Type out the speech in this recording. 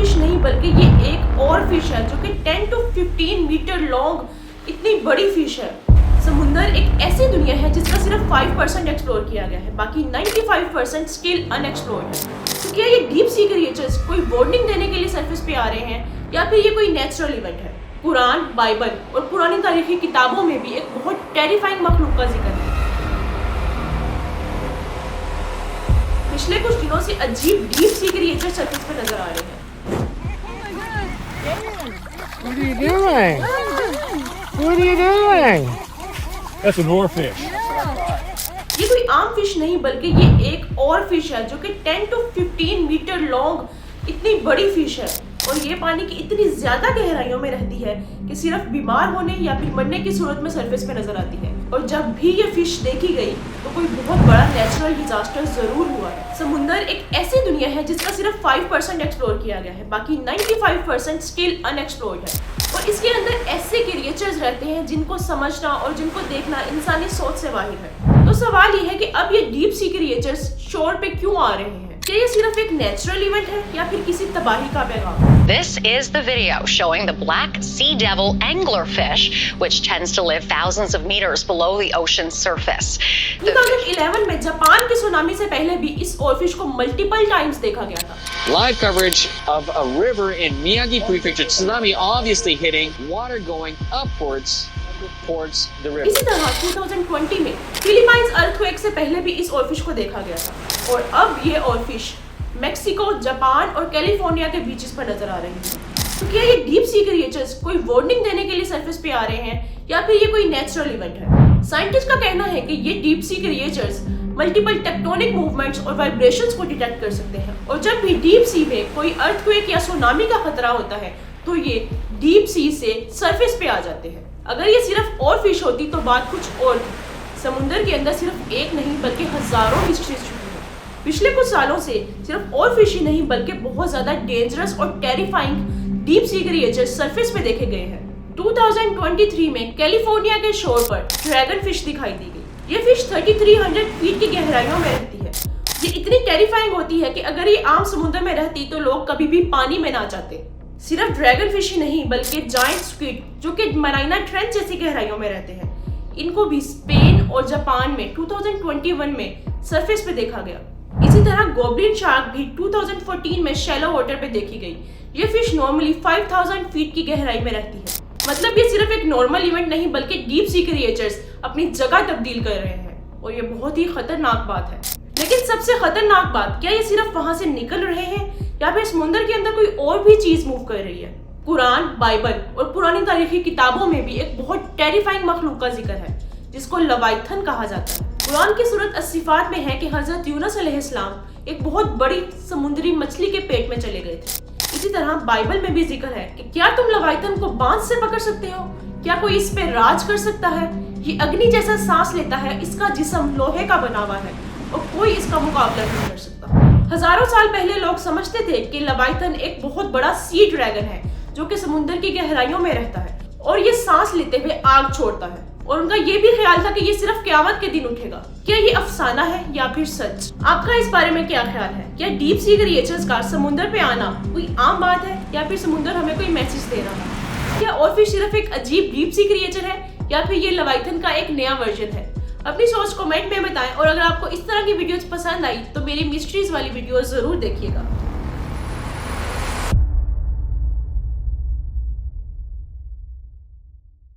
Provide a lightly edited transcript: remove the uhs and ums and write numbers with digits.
Fish नहीं बल्कि ये एक और फिश है जो कि 10 to 15 मीटर लॉन्ग इतनी बड़ी फिश है। समुंदर एक ऐसी दुनिया है जिसका सिर्फ 5% एक्सप्लोर किया गया है, बाकी 95% स्टिल अनएक्सप्लोर्ड है। तो क्या ये डीप सी क्रिएचर्स कोई वार्निंग देने के लिए सरफेस पे आ रहे हैं या फिर ये कोई नेचुरल इवेंट है? कुरान, बाइबल और पुरानी तारीखी किताबों में भी एक बहुत टेरिफाइंग मखलूक का जिक्र है। पिछले कुछ दिनों से अजीब डीप सी क्रिएचर सरफेस पे नजर आ रहे हैं। What are you doing? What are you doing? That's an oarfish. ये कोई आम फिश नहीं बल्कि ये एक और फिश है जो कि 10 to 15 मीटर लॉन्ग इतनी बड़ी फिश है और ये पानी की इतनी ज्यादा गहराइयों में रहती है कि सिर्फ बीमार होने या फिर मरने की सूरत में सरफेस पे नजर आती है। और जब भी ये फिश देखी गई तो कोई बहुत बड़ा नेचुरल डिजास्टर जरूर हुआ है। समुंदर एक ऐसी दुनिया है जिसका सिर्फ 5% एक्सप्लोर किया गया है, बाकी 95% स्टिल अनएक्सप्लोर्ड है। और इसके अंदर ऐसे क्रिएचर्स रहते हैं जिनको समझना और जिनको देखना इंसानी सोच से बाहर है। तो सवाल ये है कि अब ये डीप सी क्रिएचर्स शोर पे क्यों आ रहे हैं? क्या ये सिर्फ एक नेचुरल इवेंट है या फिर किसी तबाही का पैगाम? This is the video showing the black sea devil anglerfish, which tends to live thousands of meters below the ocean's surface. 2011 में जापान के सुनामी से पहले भी इस ओरफिश को मल्टीपल टाइम्स देखा गया था। Live coverage of a river in Miyagi Prefecture. Tsunami obviously hitting, water going upwards towards the river. इसी तरह 2020 में फिलीपाइंस अर्थक्वेक से पहले भी इस ओरफिश को देखा गया था और अब ये ओरफिश मेक्सिको, जापान और कैलिफोर्निया के बीचेस पर नजर आ रही है। तो क्या ये डीप सी क्रिएचर्स कोई वार्निंग देने के लिए सरफेस पे आ रहे हैं या फिर ये कोई नेचुरल इवेंट है? साइंटिस्ट का कहना है कि ये deep sea creatures multiple tectonic movements और वाइब्रेशंस को डिटेक्ट कर सकते हैं और जब भी डीप सी में कोई अर्थक्वेक या सुनामी का खतरा होता है तो ये डीप सी से सरफेस पे आ जाते हैं। अगर ये सिर्फ और फिश होती तो बात कुछ और थी। समुंदर के अंदर सिर्फ एक नहीं बल्कि हजारों मिस्ट्रीज छुपी हैं। पिछले कुछ सालों से सिर्फ और फिश ही नहीं बल्कि बहुत ज्यादा डेंजरस और terrifying deep sea creatures surface पे देखे गए हैं। 2023 में कैलिफोर्निया के शोर पर ड्रैगन फिश दिखाई दी गई। ये फिश 3300 फीट की गहराइयों में रहती है। ये इतनी टेरिफाइंग होती है कि अगर ये आम समुद्र में रहती तो लोग कभी भी पानी में ना जाते। सिर्फ ड्रैगन फिश ही नहीं बल्कि जायंट स्क्विड जो कि मरीना ट्रेंच जैसी गहराइयों में रहते हैं, इनको भी स्पेन और जापान में 2021 में सरफेस पे देखा गया। इसी तरह गोब्लिन शार्क भी 2014 में शैलो वाटर पे देखी गई। ये फिश नॉर्मली 5000 फीट की गहराई में रहती है। मतलब ये सिर्फ एक नॉर्मल इवेंट नहीं बल्कि डीप सी क्रिएचर्स अपनी जगह तब्दील कर रहे हैं और ये बहुत ही खतरनाक बात है। लेकिन सबसे खतरनाक बात, क्या ये सिर्फ वहां से निकल रहे हैं या फिर समुद्र के अंदर कोई और भी चीज मूव कर रही है? कुरान, बाइबल और पुरानी तारीखी किताबों में भी एक बहुत टेरिफाइंग मखलूक का जिक्र है जिसको लवाइथन कहा जाता है। कुरान की सूरत अस्सिफात में है कि हजरत यूनुस अलैहिस्सलाम एक बहुत बड़ी समुद्री मछली के पेट में चले गए थे। इसी तरह बाइबल में भी जिक्र है कि क्या तुम लवाइथन को बांध से पकड़ सकते हो? क्या कोई इस पे राज कर सकता है? ये अग्नि जैसा सांस लेता है, इसका जिस्म लोहे का बना हुआ है और कोई इसका मुकाबला नहीं कर सकता। हजारों साल पहले लोग समझते थे कि लवाइथन एक बहुत बड़ा सी ड्रैगन है जो कि समुद्र की गहराइयों में रहता है और ये सांस लेते हुए आग छोड़ता है और उनका ये भी ख्याल था कि ये सिर्फ क़यामत के दिन उठेगा। क्या ये अफसाना है या फिर सच? आपका इस बारे में क्या ख्याल है? क्या डीप सी क्रिएचर्स का समुद्र पे आना कोई आम बात है या फिर समुद्र हमें कोई मैसेज दे रहा है? क्या और फिर सिर्फ एक अजीब डीप सी क्रिएचर है या फिर ये लवाइथन का एक नया वर्जन है? अपनी सोच कमेंट में बताएं और अगर आपको इस तरह की वीडियोस पसंद आई तो मेरी मिस्ट्रीज वाली वीडियोस जरूर देखिएगा।